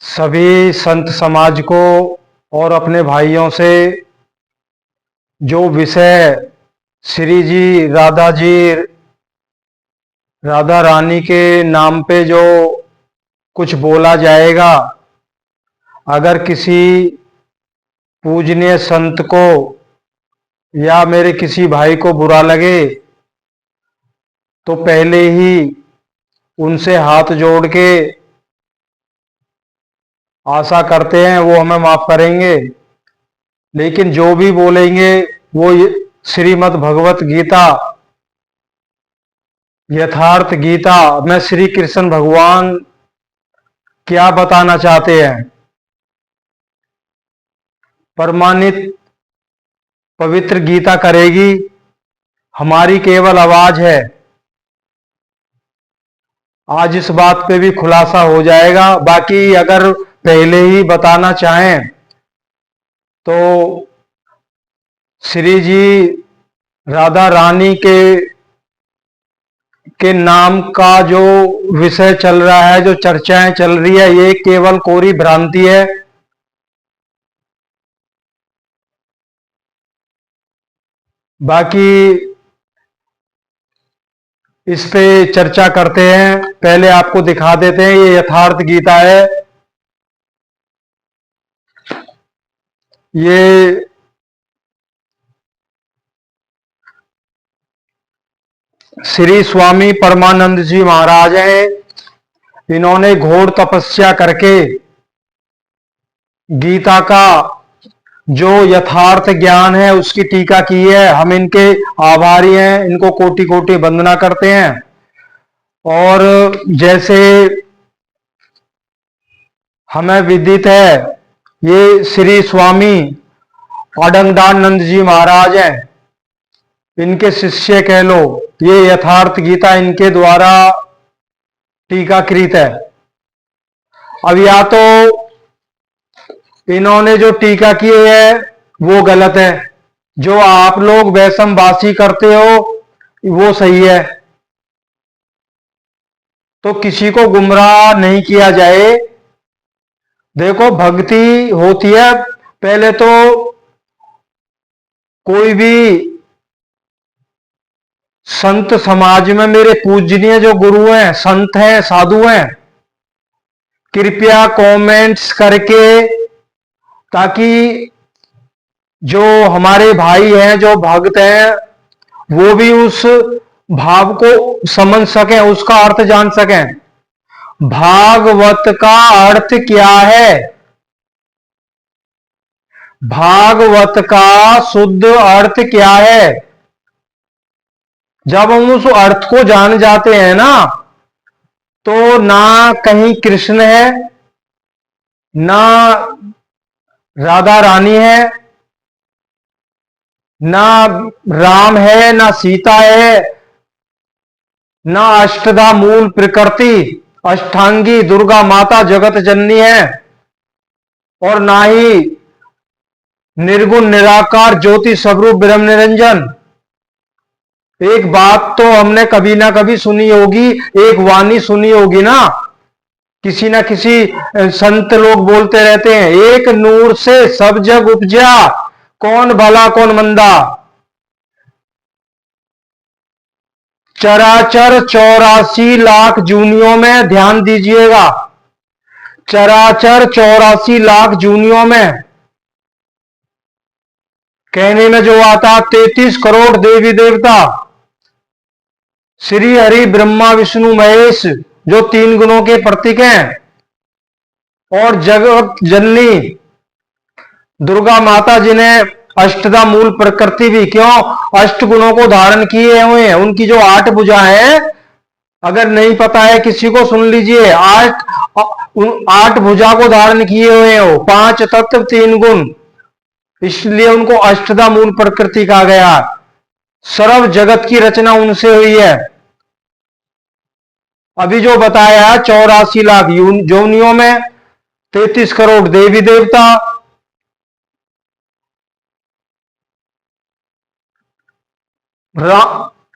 सभी संत समाज को और अपने भाइयों से जो विषय श्री जी राधा रानी के नाम पे जो कुछ बोला जाएगा, अगर किसी पूजनीय संत को या मेरे किसी भाई को बुरा लगे तो पहले ही उनसे हाथ जोड़ के आशा करते हैं वो हमें माफ करेंगे। लेकिन जो भी बोलेंगे वो श्रीमद् भगवत गीता, यथार्थ गीता में श्री कृष्ण भगवान क्या बताना चाहते हैं, प्रमाणित पवित्र गीता करेगी। हमारी केवल आवाज है। आज इस बात पे भी खुलासा हो जाएगा। बाकी अगर पहले ही बताना चाहें तो श्री जी राधा रानी के नाम का जो विषय चल रहा है, जो चर्चाएं चल रही है, ये केवल कोरी भ्रांति है। बाकी इस पे चर्चा करते हैं। पहले आपको दिखा देते हैं, ये यथार्थ गीता है। ये श्री स्वामी परमानंद जी महाराज हैं। इन्होंने घोर तपस्या करके गीता का जो यथार्थ ज्ञान है उसकी टीका की है। हम इनके आभारी हैं, इनको कोटि कोटि वंदना करते हैं। और जैसे हमें विदित है, ये श्री स्वामी अडंगदानंद जी महाराज हैं, इनके शिष्य कह लो। ये यथार्थ गीता इनके द्वारा टीकाकृत है। अब या तो इन्होंने जो टीका की है वो गलत है, जो आप लोग वैषमवासी करते हो वो सही है। तो किसी को गुमराह नहीं किया जाए। देखो, भक्ति होती है, पहले तो कोई भी संत समाज में मेरे पूजनीय जो गुरु हैं, संत हैं, साधु हैं, कृपया कमेंट्स करके, ताकि जो हमारे भाई हैं, जो भक्त हैं, वो भी उस भाव को समझ सकें, उसका अर्थ जान सकें। भागवत का अर्थ क्या है? भागवत का शुद्ध अर्थ क्या है? जब हम उस अर्थ को जान जाते हैं ना, तो ना कहीं कृष्ण है, ना राधा रानी है, ना राम है, ना सीता है, ना अष्टधा मूल प्रकृति अष्टांगी दुर्गा माता जगत जननी है, और ना ही निर्गुण निराकार ज्योति स्वरूप ब्रह्म निरंजन। एक बात तो हमने कभी ना कभी सुनी होगी, एक वाणी सुनी होगी ना, किसी ना किसी संत लोग बोलते रहते हैं, एक नूर से सब जग उपजा, कौन भला कौन मंदा। चराचर 84 लाख जूनियों में, ध्यान दीजिएगा, चराचर 84 लाख जूनियों में, कहने में जो आता 33 करोड़ देवी देवता, श्री हरि ब्रह्मा विष्णु महेश, जो 3 गुणों के प्रतीक हैं, और जगत जननी दुर्गा माता, जिन्हें अष्टधा मूल प्रकृति भी, क्यों, अष्ट गुणों को धारण किए हुए हैं। उनकी जो 8 भुजा है, अगर नहीं पता है किसी को, सुन लीजिए, 8 भुजा को धारण किए हुए हो, 5 तत्व 3 गुण, इसलिए उनको अष्टधा मूल प्रकृति कहा गया। सर्व जगत की रचना उनसे हुई है। अभी जो बताया 84 लाख योनियों में, 33 करोड़ देवी देवता,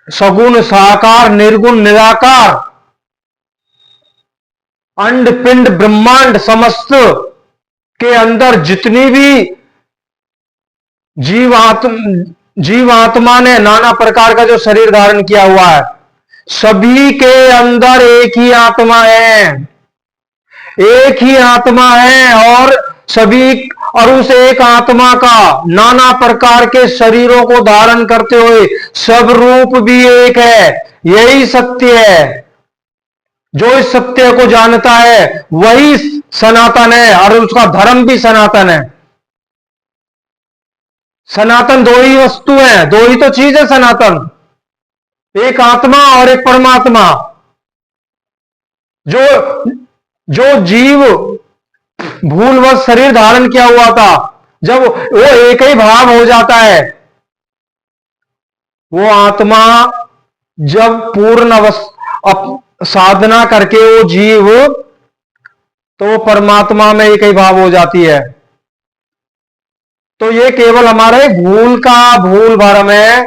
सगुण साकार निर्गुण निराकार, अंड पिंड ब्रह्मांड समस्त के अंदर जितनी भी जीवात्मा ने नाना प्रकार का जो शरीर धारण किया हुआ है, सभी के अंदर एक ही आत्मा है, एक ही आत्मा है। और सभी और उस एक आत्मा का नाना प्रकार के शरीरों को धारण करते हुए सब रूप भी एक है। यही सत्य है। जो इस सत्य को जानता है वही सनातन है और उसका धर्म भी सनातन है। सनातन दो ही वस्तु है, दो ही तो चीज है सनातन, एक आत्मा और एक परमात्मा। जो जो जीव भूलवश शरीर धारण किया हुआ था, जब वो एक ही भाव हो जाता है, वो आत्मा जब पूर्ण साधना करके वो जीव तो परमात्मा में एक ही भाव हो जाती है। तो ये केवल हमारा एक भूल भरम है,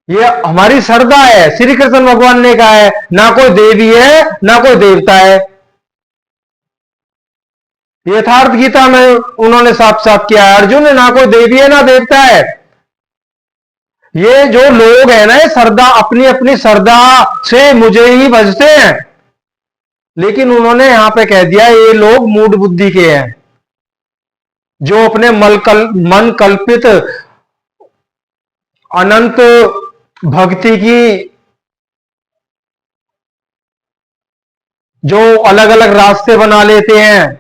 ये हमारी श्रद्धा है। श्री कृष्ण भगवान ने कहा है ना कोई देवी है ना कोई देवता है। यथार्थ गीता में उन्होंने साफ साफ किया है, अर्जुन ना कोई देवी है ना देवता है। ये जो लोग हैं ना, ये श्रद्धा अपनी अपनी श्रद्धा से मुझे ही भजते हैं, लेकिन उन्होंने यहां पे कह दिया ये लोग मूढ़ बुद्धि के हैं, जो अपने मन कल्पित अनंत भक्ति की जो अलग अलग रास्ते बना लेते हैं।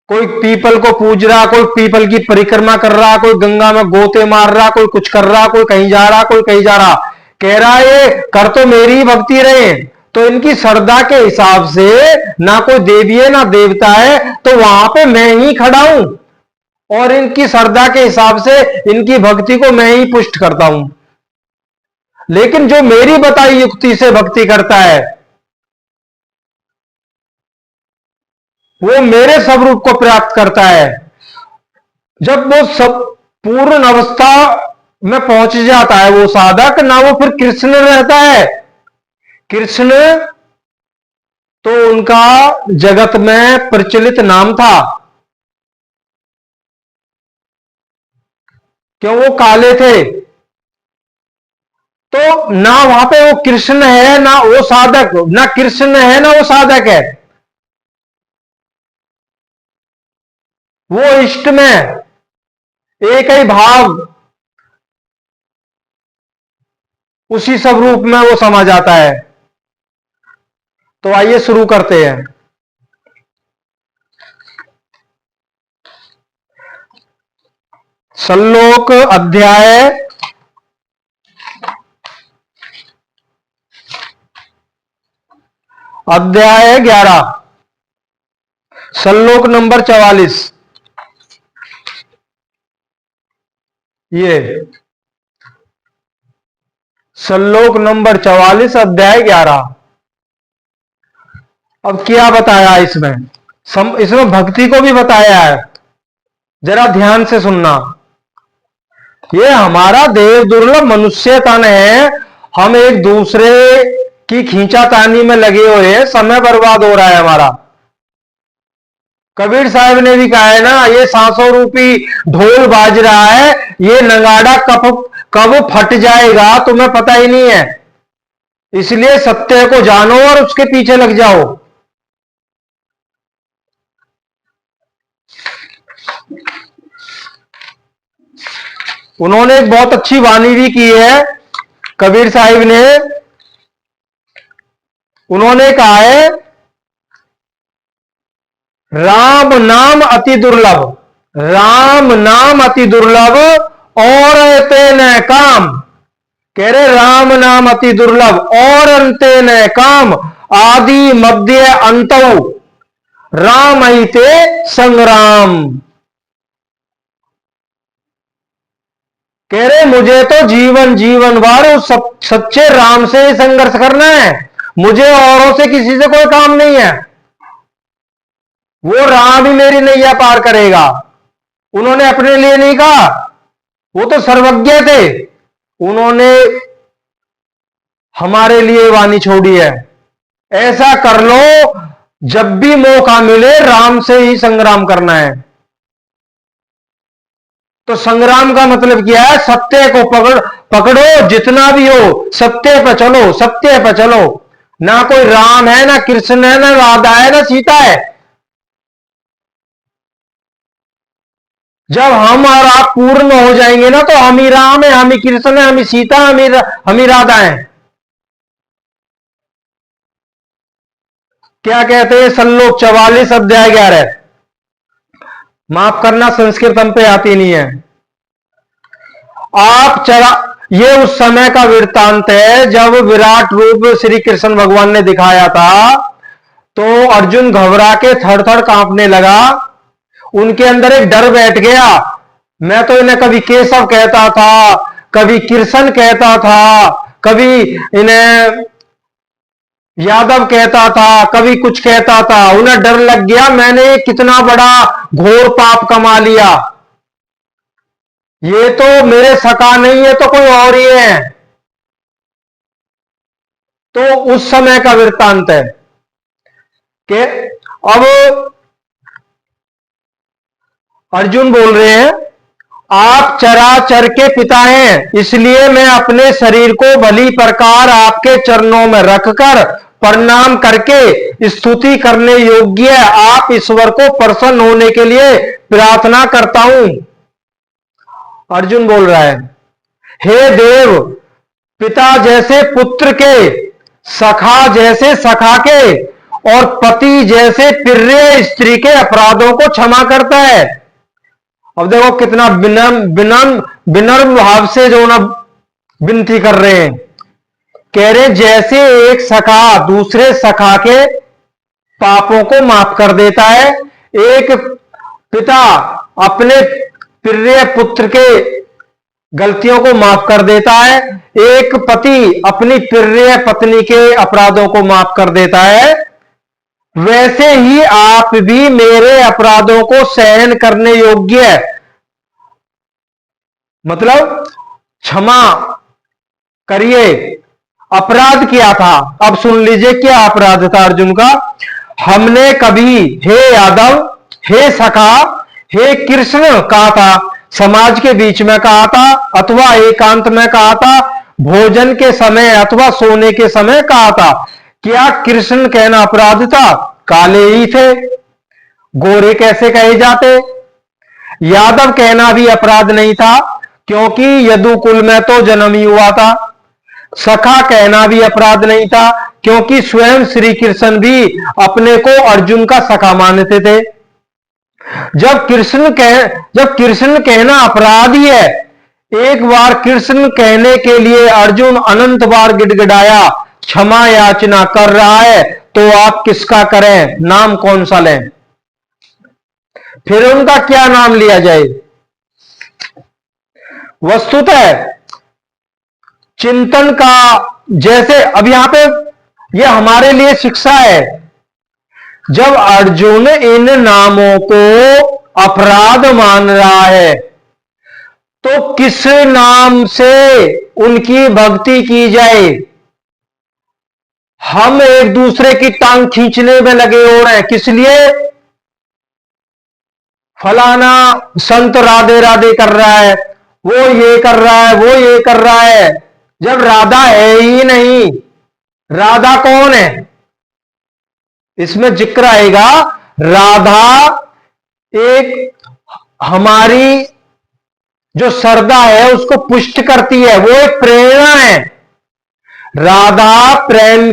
कोई पीपल को पूज रहा, कोई पीपल की परिक्रमा कर रहा, कोई गंगा में गोते मार रहा, कोई कुछ कर रहा, कोई कहीं जा रहा, कोई कहीं जा रहा, कह रहा है ये कर तो मेरी ही भक्ति रहे। तो इनकी श्रद्धा के हिसाब से ना कोई देवी है ना देवता है, तो वहां पे मैं ही खड़ा हूं और इनकी श्रद्धा के हिसाब से इनकी भक्ति को मैं ही पुष्ट करता हूं। लेकिन जो मेरी बताई युक्ति से भक्ति करता है वो मेरे स्वरूप को प्राप्त करता है। जब वो सब पूर्ण अवस्था में पहुंच जाता है वो साधक, ना वो फिर कृष्ण रहता है। कृष्ण तो उनका जगत में प्रचलित नाम था, क्यों वो काले थे। तो ना वहां पे वो कृष्ण है ना वो साधक, ना कृष्ण है ना वो साधक है। वो इष्ट में एक ही भाव उसी सब रूप में वो समा जाता है। तो आइए शुरू करते हैं। श्लोक अध्याय अध्याय 11 श्लोक नंबर 44। ये श्लोक नंबर 44 अध्याय 11। अब क्या बताया इसमें? इसमें भक्ति को भी बताया है, जरा ध्यान से सुनना। ये हमारा देव दुर्लभ मनुष्य तन है, हम एक दूसरे की खींचातानी में लगे हुए हैं, समय बर्बाद हो रहा है हमारा। कबीर साहब ने भी कहा है ना, ये सांसों रूपी ढोल बाज रहा है, ये नगाड़ा कब फट जाएगा तुम्हें पता ही नहीं है। इसलिए सत्य को जानो और उसके पीछे लग जाओ। उन्होंने एक बहुत अच्छी वाणी भी की है कबीर साहिब ने। उन्होंने कहा है राम नाम अति दुर्लभ, राम नाम अति दुर्लभ और तेने काम। कह रहे राम नाम अति दुर्लभ और अंते न काम, आदि मध्य अंत राम ही ते संग्राम। कह रहे मुझे तो जीवन भर उस सच्चे राम से ही संघर्ष करना है, मुझे औरों से किसी से कोई काम नहीं है। वो राम ही मेरी नैया पार करेगा। उन्होंने अपने लिए नहीं कहा, वो तो सर्वज्ञ थे, उन्होंने हमारे लिए वाणी छोड़ी है। ऐसा कर लो, जब भी मौका मिले राम से ही संग्राम करना है। तो संग्राम का मतलब क्या है? सत्य को पकड़ो, जितना भी हो सत्य पे चलो, सत्य पे चलो। ना कोई राम है, ना कृष्ण है, ना राधा है, ना सीता है। जब हम और आप पूर्ण हो जाएंगे ना, तो हम ही राम है, हम ही कृष्ण है, हम ही सीता, हम ही राधा है। क्या कहते हैं श्लोक 44 अध्याय 11? माफ करना, संस्कृत हम पे आती नहीं है। आप चरा ये उस समय का वृत्तांत है जब विराट रूप श्री कृष्ण भगवान ने दिखाया था, तो अर्जुन घबरा के थर थर कांपने लगा। उनके अंदर एक डर बैठ गया। मैं तो इन्हें कभी केशव कहता था, कभी कृष्ण कहता था, कभी इन्हें यादव कहता था, कभी कुछ कहता था। उन्हें डर लग गया, मैंने कितना बड़ा घोर पाप कमा लिया। ये तो मेरे सका नहीं है, तो कोई और ही है। तो उस समय का वृत्तांत है कि अब अर्जुन बोल रहे हैं, आप चराचर के पिता हैं, इसलिए मैं अपने शरीर को भली प्रकार आपके चरणों में रखकर प्रणाम करके स्तुति करने योग्य आप ईश्वर को प्रसन्न होने के लिए प्रार्थना करता हूं। अर्जुन बोल रहा है, हे देव, पिता जैसे पुत्र के, सखा जैसे सखा के, और पति जैसे प्रिय स्त्री के अपराधों को क्षमा करता है। अब देखो कितना विनम्र भाव से जो ना विनती कर रहे हैं। कह रहे जैसे एक सखा दूसरे सखा के पापों को माफ कर देता है, एक पिता अपने प्रिय पुत्र के गलतियों को माफ कर देता है, एक पति अपनी प्रिय पत्नी के अपराधों को माफ कर देता है, वैसे ही आप भी मेरे अपराधों को सहन करने योग्य है। मतलब क्षमा करिए। अपराध क्या था? अब सुन लीजिए क्या अपराध था अर्जुन का। हमने कभी हे यादव, हे सखा, हे कृष्ण कहा था, समाज के बीच में कहा था, अथवा एकांत में कहा था, भोजन के समय अथवा सोने के समय कहा था। क्या कृष्ण कहना अपराध था? काले ही थे, गोरे कैसे कहे जाते। यादव कहना भी अपराध नहीं था, क्योंकि यदुकुल में तो जन्म ही हुआ था। सखा कहना भी अपराध नहीं था, क्योंकि स्वयं श्री कृष्ण भी अपने को अर्जुन का सखा मानते थे। जब कृष्ण कहना अपराध ही है, एक बार कृष्ण कहने के लिए अर्जुन अनंत बार गिड़गिड़ाया, क्षमा याचना कर रहा है, तो आप किसका करें? नाम कौन सा लें? फिर उनका क्या नाम लिया जाए? वस्तुतः चिंतन का, जैसे अब यहां पे यह हमारे लिए शिक्षा है। जब अर्जुन इन नामों को अपराध मान रहा है, तो किस नाम से उनकी भक्ति की जाए? हम एक दूसरे की टांग खींचने में लगे हो रहे हैं। किस लिए? फलाना संत राधे राधे कर रहा है, वो ये कर रहा है, वो ये कर रहा है, जब राधा है ही नहीं। राधा कौन है? इसमें जिक्र आएगा। राधा एक हमारी जो श्रद्धा है उसको पुष्ट करती है, वो एक प्रेरणा है। राधा प्रेम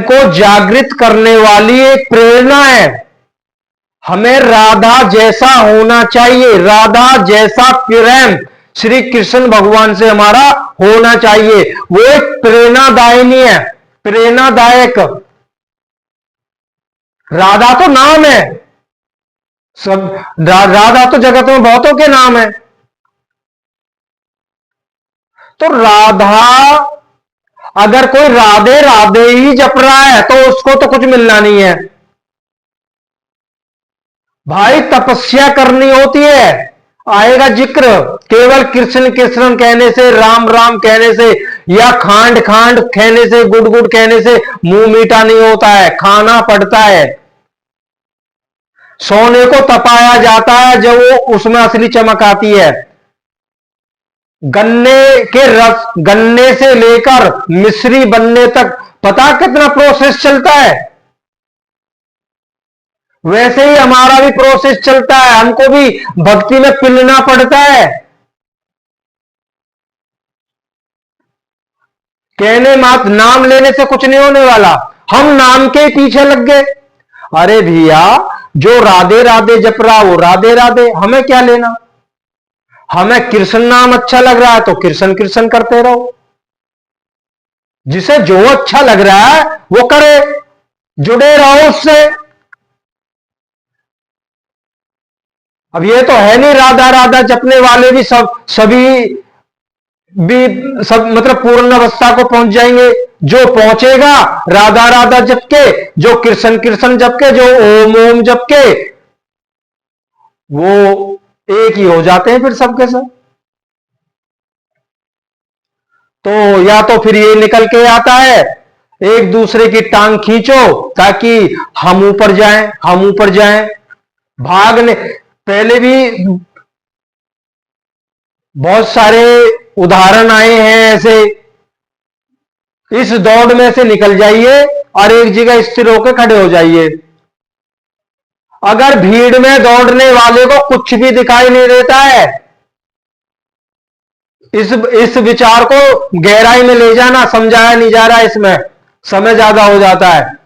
को जागृत करने वाली एक प्रेरणा है। हमें राधा जैसा होना चाहिए, राधा जैसा प्रेम श्री कृष्ण भगवान से हमारा होना चाहिए। वो एक प्रेरणादायिनी है, प्रेरणादायक। राधा तो नाम है, सब राधा तो जगत में बहुतों के नाम है। तो राधा, अगर कोई राधे राधे ही जप रहा है तो उसको तो कुछ मिलना नहीं है भाई। तपस्या करनी होती है। आएगा जिक्र, केवल कृष्ण कृष्ण कहने से, राम राम कहने से या खांड खांड कहने से, गुड़ गुड़ कहने से मुंह मीठा नहीं होता है, खाना पड़ता है। सोने को तपाया जाता है जब वो उसमें असली चमक आती है। गन्ने के रस, गन्ने से लेकर मिश्री बनने तक पता कितना प्रोसेस चलता है। वैसे ही हमारा भी प्रोसेस चलता है, हमको भी भक्ति में पिलना पड़ता है। कहने मात्र नाम लेने से कुछ नहीं होने वाला, हम नाम के पीछे लग गए। अरे भैया, जो राधे राधे जप रहा वो राधे राधे, हमें क्या लेना। हमें कृष्ण नाम अच्छा लग रहा है तो कृष्ण कृष्ण करते रहो। जिसे जो अच्छा लग रहा है वो करे, जुड़े रहो उससे। अब ये तो है नहीं राधा राधा जपने वाले भी सभी भी सब मतलब पूर्ण अवस्था को पहुंच जाएंगे। जो पहुंचेगा राधा राधा जप के, जो कृष्ण कृष्ण जप के, जो ओम ओम जप के, वो एक ही हो जाते हैं फिर सबके सब। तो या तो फिर ये निकल के आता है, एक दूसरे की टांग खींचो ताकि हम ऊपर जाएं, हम ऊपर जाएं। भागने पहले भी बहुत सारे उदाहरण आए हैं ऐसे। इस दौड़ में से निकल जाइए और एक जगह स्थिर होकर खड़े हो जाइए। अगर भीड़ में दौड़ने वाले को कुछ भी दिखाई नहीं देता है, इस विचार को गहराई में ले जाना, समझाया नहीं जा रहा, इसमें समय ज्यादा हो जाता है।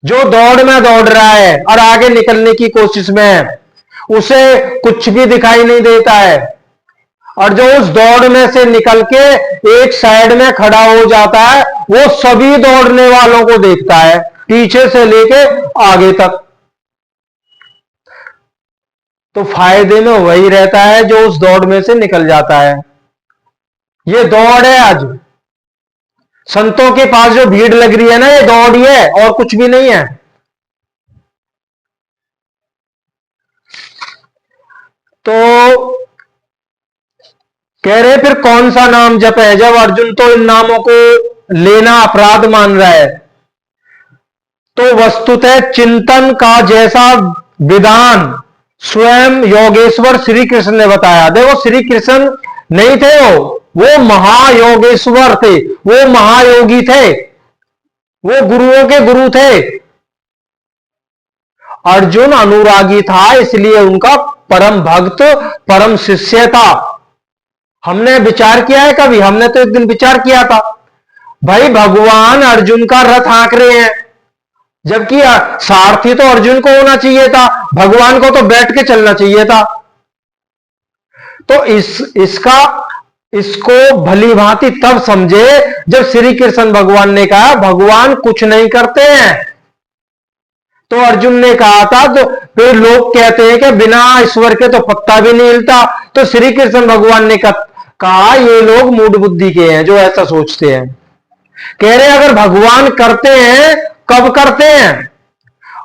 जो दौड़ में दौड़ रहा है और आगे निकलने की कोशिश में है, उसे कुछ भी दिखाई नहीं देता है। और जो उस दौड़ में से निकल के एक साइड में खड़ा हो जाता है, वो सभी दौड़ने वालों को देखता है, पीछे से लेके आगे तक। तो फायदे में वही रहता है जो उस दौड़ में से निकल जाता है। ये दौड़ है। आज संतों के पास जो भीड़ लग रही है ना, ये दौड़ ही है और कुछ भी नहीं है। तो कह रहे फिर कौन सा नाम जप है, जब अर्जुन तो इन नामों को लेना अपराध मान रहा है। तो वस्तुतः चिंतन का जैसा विधान स्वयं योगेश्वर श्री कृष्ण ने बताया। देखो, श्री कृष्ण नहीं थे, वो महायोगेश्वर थे, वो महायोगी थे, वो गुरुओं के गुरु थे। अर्जुन अनुरागी था, इसलिए उनका परम भक्त, परम शिष्य था। हमने विचार किया है कभी? हमने तो एक दिन विचार किया था, भाई भगवान अर्जुन का रथ हाँक रहे हैं, जबकि सारथी तो अर्जुन को होना चाहिए था, भगवान को तो बैठ के चलना चाहिए था। तो इसको भली भांति तब समझे जब श्री कृष्ण भगवान ने कहा भगवान कुछ नहीं करते हैं। तो अर्जुन ने कहा था, तो फिर लोग कहते हैं कि बिना ईश्वर के तो पत्ता भी नहीं हिलता। तो श्री कृष्ण भगवान ने कहा ये लोग मूढ़ बुद्धि के हैं जो ऐसा सोचते हैं। कह रहे अगर भगवान करते हैं, कब करते हैं?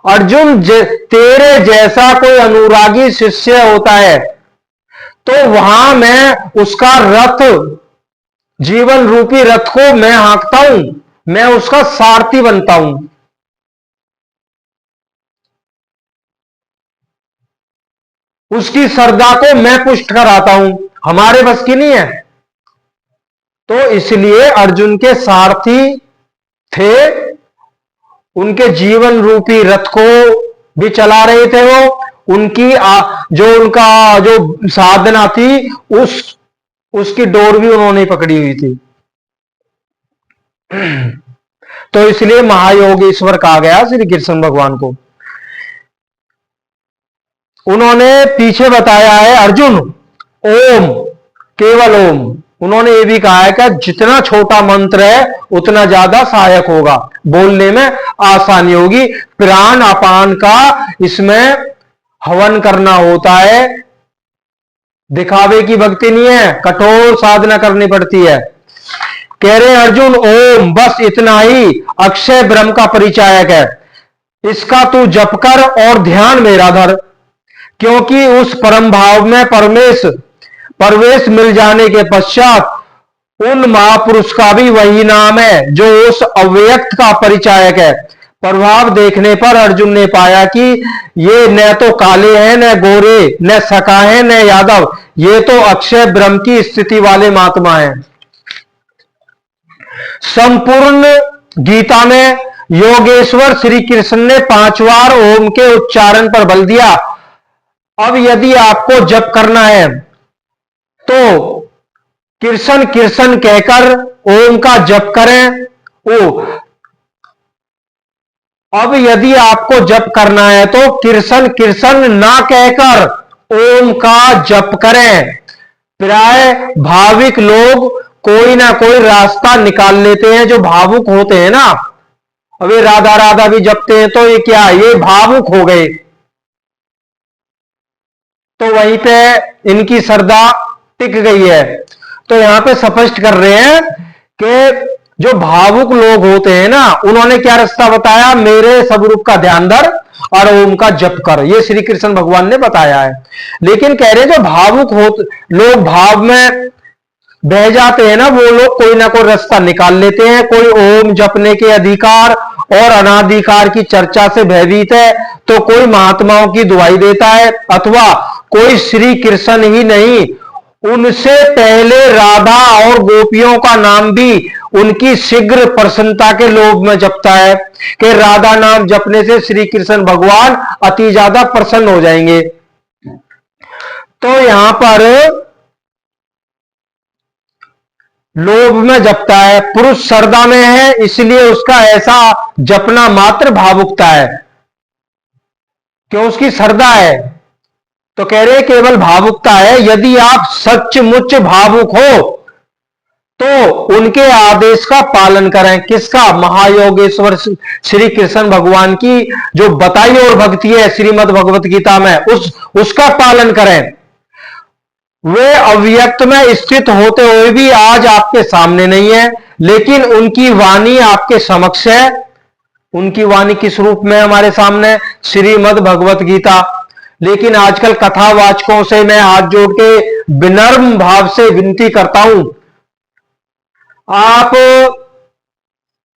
अर्जुन तेरे जैसा कोई अनुरागी शिष्य होता है तो वहां मैं उसका रथ, जीवन रूपी रथ को मैं हाँकता हूं, मैं उसका सारथी बनता हूं। उसकी श्रद्धा को मैं पुष्ट कराता हूं। हमारे बस की नहीं है। तो इसलिए अर्जुन के सारथी थे, उनके जीवन रूपी रथ को भी चला रहे थे वो। उनकी उनका जो साधना थी, उसकी डोर भी उन्होंने पकड़ी हुई थी। तो इसलिए महायोगेश्वर कहा गया श्री कृष्ण भगवान को। उन्होंने पीछे बताया है अर्जुन ओम, केवल ओम। उन्होंने ये भी कहा है कि जितना छोटा मंत्र है उतना ज्यादा सहायक होगा, बोलने में आसानी होगी। प्राण अपान का इसमें हवन करना होता है, दिखावे की भक्ति नहीं है, कठोर साधना करनी पड़ती है। कह रहे अर्जुन ओम, बस इतना ही अक्षय ब्रह्म का परिचायक है, इसका तू जप कर और ध्यान मेरा धर। क्योंकि उस परम भाव में परवेश मिल जाने के पश्चात उन महापुरुष का भी वही नाम है जो उस अव्यक्त का परिचायक है। प्रभाव देखने पर अर्जुन ने पाया कि ये न तो काले हैं, न गोरे, न सका है, न यादव, ये तो अक्षय ब्रह्म की स्थिति वाले महात्मा हैं। संपूर्ण गीता में योगेश्वर श्री कृष्ण ने 5 बार ओम के उच्चारण पर बल दिया। अब यदि आपको जप करना है तो कृष्ण कृष्ण कहकर ओम का जप करें। अब यदि आपको जप करना है तो कृष्ण कृष्ण ना कहकर ओम का जप करें। प्राय भाविक लोग कोई ना कोई रास्ता निकाल लेते हैं। जो भावुक होते हैं ना, अबे राधा राधा भी जपते हैं तो ये क्या, ये भावुक हो गए, तो वहीं पे इनकी श्रद्धा टिक गई है। तो यहां पे स्पष्ट कर रहे हैं कि जो भावुक लोग होते हैं ना, उन्होंने क्या रास्ता बताया, मेरे स्वरूप का ध्यान धर और ओम का जप कर, ये श्री कृष्ण भगवान ने बताया है। लेकिन कह रहे हैं जो भावुक हो लोग, भाव में बह जाते हैं ना, वो लोग कोई ना कोई रास्ता निकाल लेते हैं। कोई ओम जपने के अधिकार और अनाधिकार की चर्चा से भयभीत है तो कोई महात्माओं की दुहाई देता है, अथवा कोई श्री कृष्ण ही नहीं, उनसे पहले राधा और गोपियों का नाम भी उनकी शीघ्र प्रसन्नता के लोभ में जपता है कि राधा नाम जपने से श्री कृष्ण भगवान अति ज्यादा प्रसन्न हो जाएंगे। तो यहां पर लोभ में जपता है, पुरुष श्रद्धा में है इसलिए उसका ऐसा जपना मात्र भावुकता है, क्यों, उसकी श्रद्धा है। तो कह रहे केवल भावुकता है। यदि आप सचमुच भावुक हो तो उनके आदेश का पालन करें। किसका, महायोगेश्वर श्री कृष्ण भगवान की जो बताई और भक्ति है श्रीमद् भगवत गीता में, उसका पालन करें। वे अव्यक्त में स्थित होते हुए भी आज आपके सामने नहीं है, लेकिन उनकी वाणी आपके समक्ष है। उनकी वाणी किस रूप में हमारे सामने, श्रीमद् भगवत गीता। लेकिन आजकल कथावाचकों से मैं हाथ जोड़ के विनम्र भाव से विनती करता हूं, आप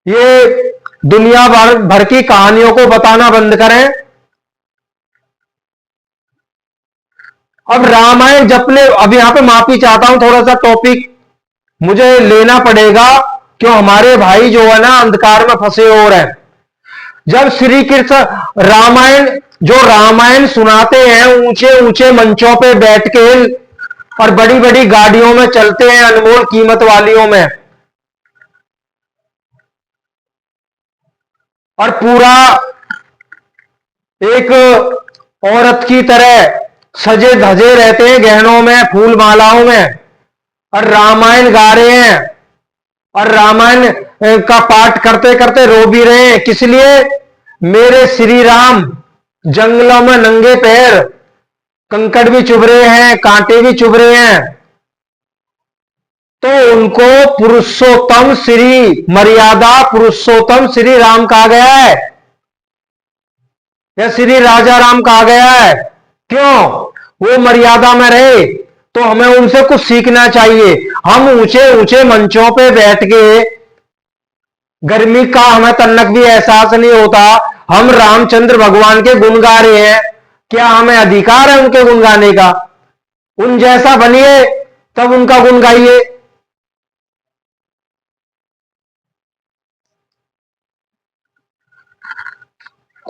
ये दुनिया भर की कहानियों को बताना बंद करें। अब रामायण जपने, अब यहां पे माफी चाहता हूं, थोड़ा सा टॉपिक मुझे लेना पड़ेगा, क्यों हमारे भाई जो है ना अंधकार में फंसे हो रहे हैं। जब श्री कृष्ण रामायण सुनाते हैं ऊंचे ऊंचे मंचों पे बैठ के और बड़ी बड़ी गाड़ियों में चलते हैं, अनमोल कीमत वालियों में, और पूरा एक औरत की तरह सजे धजे रहते हैं, गहनों में, फूल मालाओं में, और रामायण गा रहे हैं और रामायण का पाठ करते करते रो भी रहे हैं। किस लिए, मेरे श्री राम जंगलों में नंगे पैर, कंकड़ भी चुभ रहे हैं, कांटे भी चुभ रहे हैं, तो उनको पुरुषोत्तम श्री, मर्यादा पुरुषोत्तम श्री राम कहा गया है या श्री राजा राम कहा गया है। क्यों, वो मर्यादा में रहे, तो हमें उनसे कुछ सीखना चाहिए। हम ऊंचे ऊंचे मंचों पे बैठ के, गर्मी का हमें तन्नक भी एहसास नहीं होता, हम रामचंद्र भगवान के गुण गा रहे हैं, क्या हमें अधिकार है उनके गुण गाने का? उन जैसा बनिए तब उनका गुण गाइए।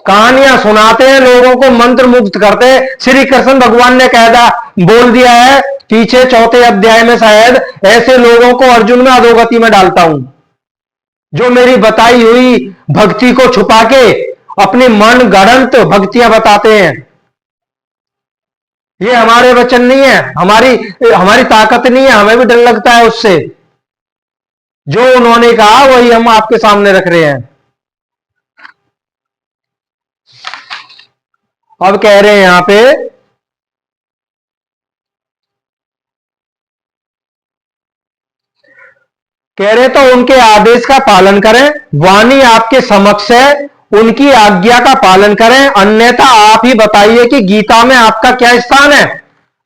कहानियां सुनाते हैं, लोगों को मंत्र मुग्ध करते हैं। श्री कृष्ण भगवान ने बोल दिया है पीछे 4 अध्याय में शायद, ऐसे लोगों को अर्जुन में अधोगति में डालता हूं जो मेरी बताई हुई भक्ति को छुपा के अपनी मन गढ़ंत भक्तियां बताते हैं। ये हमारे वचन नहीं है, हमारी ताकत नहीं है, हमें भी डर लगता है उससे। जो उन्होंने कहा वही हम आपके सामने रख रहे हैं। अब कह रहे हैं यहां पे, कह रहे तो उनके आदेश का पालन करें, वाणी आपके समक्ष है, उनकी आज्ञा का पालन करें, अन्यथा आप ही बताइए कि गीता में आपका क्या स्थान है।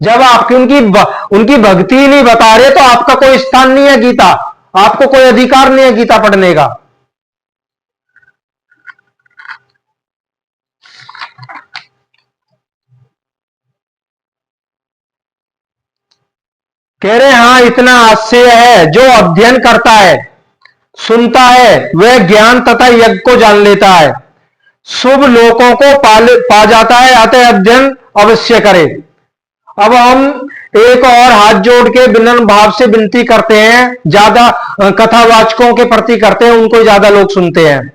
जब आपकी उनकी भक्ति ही नहीं बता रहे तो आपका कोई स्थान नहीं है गीता, आपको कोई अधिकार नहीं है गीता पढ़ने का। कह रहे हां इतना आश्चर्य है, जो अध्ययन करता है सुनता है वह ज्ञान तथा यज्ञ को जान लेता है, शुभ लोकों को पा जाता है, अतः अध्ययन अवश्य करे। अब हम एक और हाथ जोड़ के विनम्र भाव से विनती करते हैं, ज्यादा कथावाचकों के प्रति करते हैं, उनको ज्यादा लोग सुनते हैं।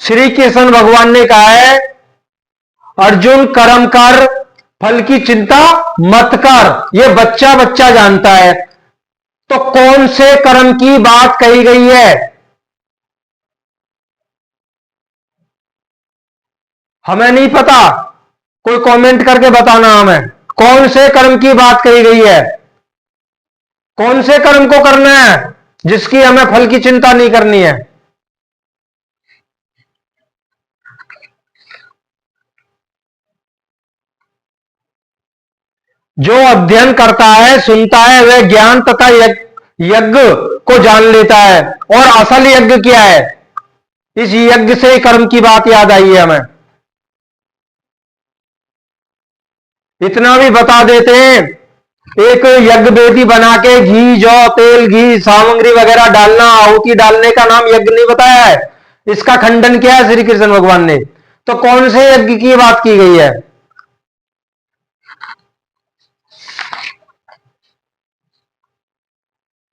श्री कृष्ण भगवान ने कहा है अर्जुन कर्म कर, फल की चिंता मत कर। ये बच्चा बच्चा जानता है। तो कौन से कर्म की बात कही गई है? हमें नहीं पता, कोई कमेंट करके बताना हमें कौन से कर्म की बात कही गई है, कौन से कर्म को करना है जिसकी हमें फल की चिंता नहीं करनी है। जो अध्ययन करता है सुनता है वह ज्ञान तथा यज्ञ को जान लेता है। और असल यज्ञ क्या है? इस यज्ञ से कर्म की बात याद आई है हमें। इतना भी बता देते हैं, एक यज्ञ वेदी बना के घी जौ तेल घी सामग्री वगैरह डालना, आहुति डालने का नाम यज्ञ नहीं बताया है। इसका खंडन किया है श्री कृष्ण भगवान ने। तो कौन से यज्ञ की बात की गई है?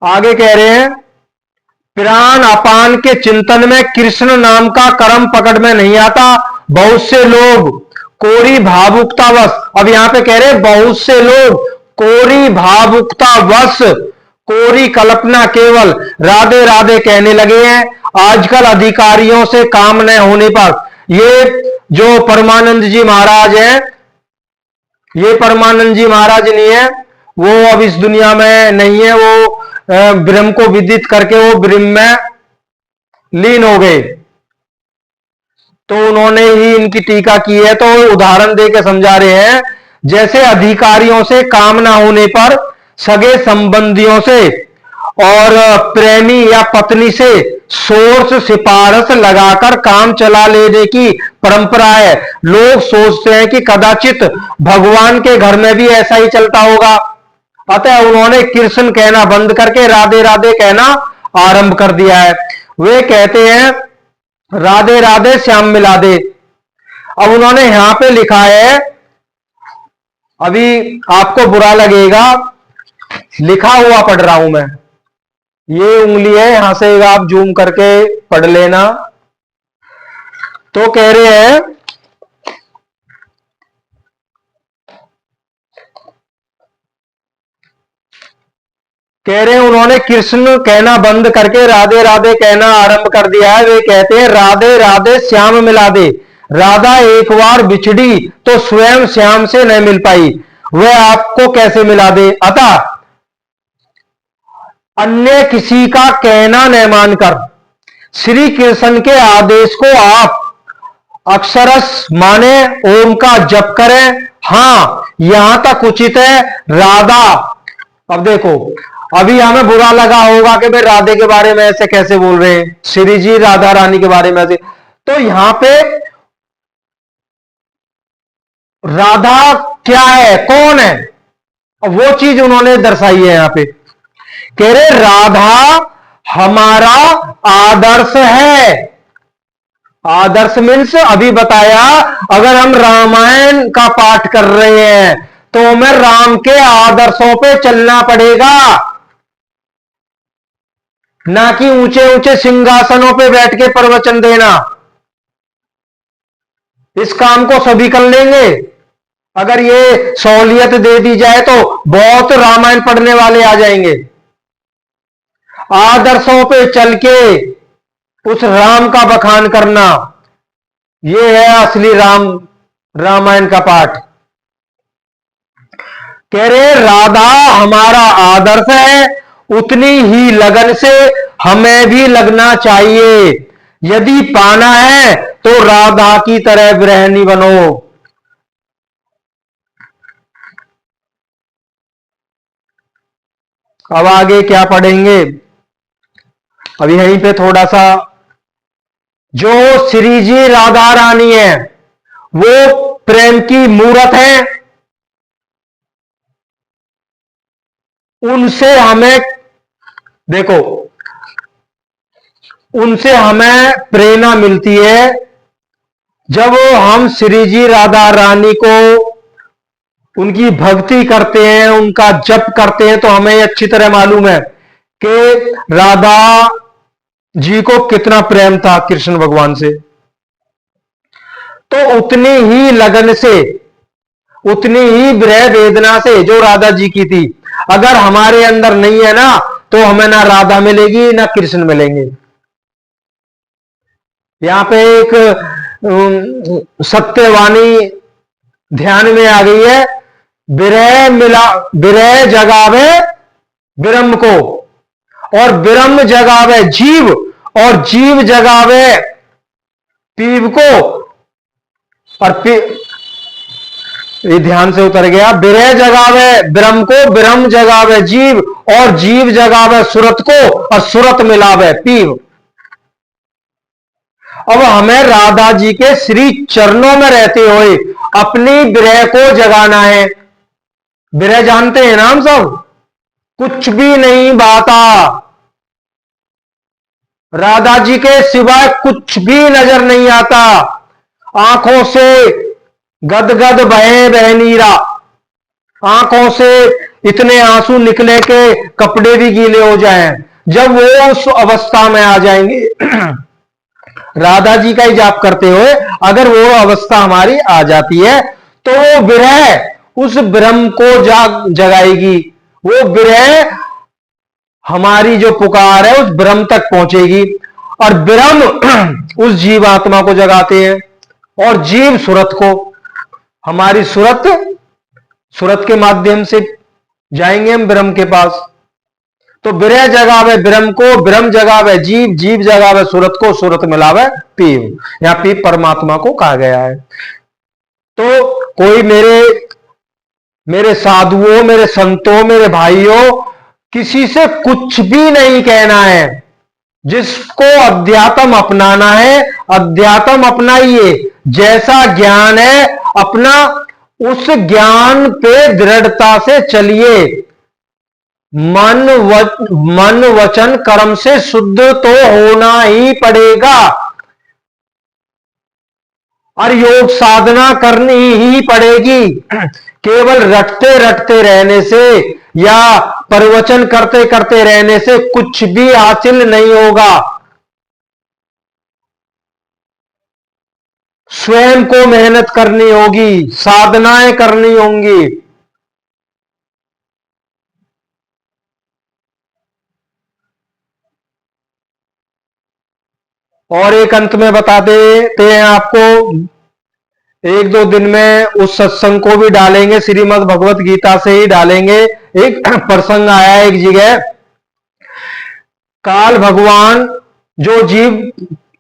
आगे कह रहे हैं प्राण अपान के चिंतन में कृष्ण नाम का कर्म पकड़ में नहीं आता। बहुत से लोग कोरी भावुकतावश, अब यहां पे कह रहे हैं बहुत से लोग कोरी भावुकतावश, कोरी कल्पना केवल राधे राधे कहने लगे हैं। आजकल अधिकारियों से काम न होने पर, ये जो परमानंद जी महाराज हैं, ये परमानंद जी महाराज नहीं है, वो अब इस दुनिया में नहीं है, वो ब्रह्म को विदित करके वो ब्रह्म में लीन हो गए। तो उन्होंने ही इनकी टीका की है। तो उदाहरण देकर समझा रहे हैं, जैसे अधिकारियों से काम ना होने पर सगे संबंधियों से और प्रेमी या पत्नी से सोर्स सिफारिश लगाकर काम चला लेने की परंपरा है। लोग सोचते हैं कि कदाचित भगवान के घर में भी ऐसा ही चलता होगा, अतः उन्होंने कृष्ण कहना बंद करके राधे राधे कहना आरंभ कर दिया है। वे कहते हैं राधे राधे श्याम मिला दे। अब उन्होंने यहां पे लिखा है, अभी आपको बुरा लगेगा, लिखा हुआ पढ़ रहा हूं मैं, ये उंगली है, यहां से आप जूम करके पढ़ लेना। तो कह रहे हैं उन्होंने कृष्ण कहना बंद करके राधे राधे कहना आरंभ कर दिया है। वे कहते हैं राधे राधे श्याम मिला दे। राधा एक बार बिछड़ी तो स्वयं श्याम से नहीं मिल पाई, वह आपको कैसे मिला दे। अतः अन्य किसी का कहना न मानकर श्री कृष्ण के आदेश को आप अक्षरश माने, ओम का जप करें। हां यहां तक उचित है। राधा, अब देखो, अभी हमें बुरा लगा होगा कि भाई राधे के बारे में ऐसे कैसे बोल रहे हैं, श्री जी राधा रानी के बारे में ऐसे। तो यहां पे राधा क्या है, कौन है, वो चीज उन्होंने दर्शाई है यहां पे। कह रहे राधा हमारा आदर्श है। आदर्श मीन्स अभी बताया, अगर हम रामायण का पाठ कर रहे हैं तो हमें राम के आदर्शों पे चलना पड़ेगा, ना कि ऊंचे ऊंचे सिंहासनों पे बैठ के प्रवचन देना। इस काम को सभी कर लेंगे। अगर ये सहूलियत दे दी जाए तो बहुत रामायण पढ़ने वाले आ जाएंगे। आदर्शों पे चल के उस राम का बखान करना, यह है असली रामायण का पाठ। कह रहे राधा हमारा आदर्श है, उतनी ही लगन से हमें भी लगना चाहिए। यदि पाना है तो राधा की तरह गृहिणी बनो। अब आगे क्या पढ़ेंगे, अब यहीं पे थोड़ा सा, जो श्री जी राधा रानी है वो प्रेम की मूरत है, उनसे हमें, देखो, उनसे हमें प्रेरणा मिलती है। जब हम श्री जी राधा रानी को उनकी भक्ति करते हैं, उनका जप करते हैं, तो हमें अच्छी तरह मालूम है कि राधा जी को कितना प्रेम था कृष्ण भगवान से। तो उतनी ही लगन से, उतनी ही विरह वेदना से जो राधा जी की थी, अगर हमारे अंदर नहीं है ना, तो हमें ना राधा मिलेगी ना कृष्ण मिलेंगे। यहां पे एक सत्यवाणी ध्यान में आ गई है, विरह मिला, विरह जगावे ब्रह्म को, और ब्रह्म जगावे जीव, और जीव जगावे पीव को, और ये ध्यान से उतर गया, विरह जगावे ब्रह्म को, ब्रह्म जगावे जीव, और जीव जगावे सुरत को, और सुरत मिलावे पीव। अब हमें राधा जी के श्री चरणों में रहते हुए अपनी विरह को जगाना है। विरह जानते हैं ना हम सब, कुछ भी नहीं भाता, राधा जी के सिवाय कुछ भी नजर नहीं आता, आंखों से गदगद बहे बह नीरा, आंखों से इतने आंसू निकले के कपड़े भी गीले हो जाएं। जब वो उस अवस्था में आ जाएंगे राधा जी का ही जाप करते हुए, अगर वो अवस्था हमारी आ जाती है, तो वो विरह उस ब्रह्म को जगाएगी, वो विरह हमारी जो पुकार है उस ब्रह्म तक पहुंचेगी, और ब्रह्म उस जीवात्मा को जगाते हैं, और जीव सुरत को, हमारी सुरत, सुरत के माध्यम से जाएंगे हम ब्रह्म के पास। तो विरह जगावे ब्रह्म को, ब्रह्म जगावे जीव, जीव जगावे सुरत को, सुरत मिलावे पीव। यहां पीव परमात्मा को कहा गया है। तो कोई मेरे साधुओं, मेरे संतों, मेरे भाइयों, किसी से कुछ भी नहीं कहना है। जिसको अध्यात्म अपनाना है, अध्यात्म अपनाइए। जैसा ज्ञान है अपना, उस ज्ञान पे दृढ़ता से चलिए। मन वचन कर्म से शुद्ध तो होना ही पड़ेगा, और योग साधना करनी ही पड़ेगी। केवल रटते रटते रहने से या प्रवचन करते करते रहने से कुछ भी हासिल नहीं होगा। स्वयं को मेहनत करनी होगी, साधनाएं करनी होंगी। और एक अंत में बता देते हैं आपको, एक दो दिन में उस सत्संग को भी डालेंगे, श्रीमद् भगवत गीता से ही डालेंगे। एक प्रसंग आया एक जगह, काल भगवान, जो जीव,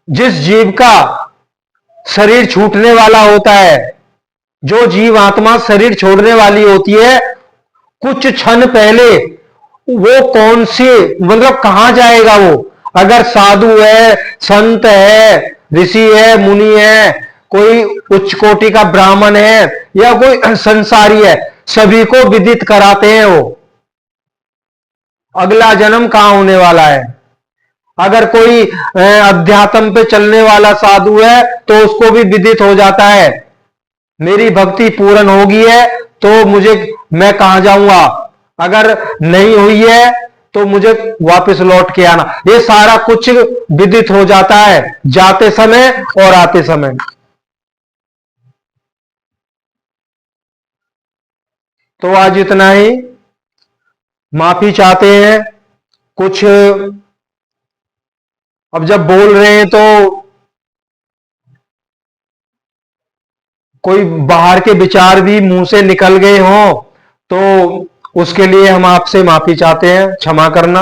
जिस जीव का शरीर छूटने वाला होता है, जो जीव आत्मा शरीर छोड़ने वाली होती है, कुछ क्षण पहले वो कौन सी, मतलब कहां जाएगा वो, अगर साधु है, संत है, ऋषि है, मुनि है, कोई उच्च कोटि का ब्राह्मण है, या कोई संसारी है, सभी को विदित कराते हैं वो अगला जन्म कहां होने वाला है। अगर कोई अध्यात्म पे चलने वाला साधु है तो उसको भी विदित हो जाता है, मेरी भक्ति पूर्ण होगी है तो मैं कहां जाऊंगा, अगर नहीं हुई है तो मुझे वापस लौट के आना। ये सारा कुछ विदित हो जाता है जाते समय और आते समय। तो आज इतना ही, माफी चाहते हैं। कुछ अब जब बोल रहे हैं तो कोई बाहर के विचार भी मुंह से निकल गए हों, तो उसके लिए हम आपसे माफी चाहते हैं, क्षमा करना।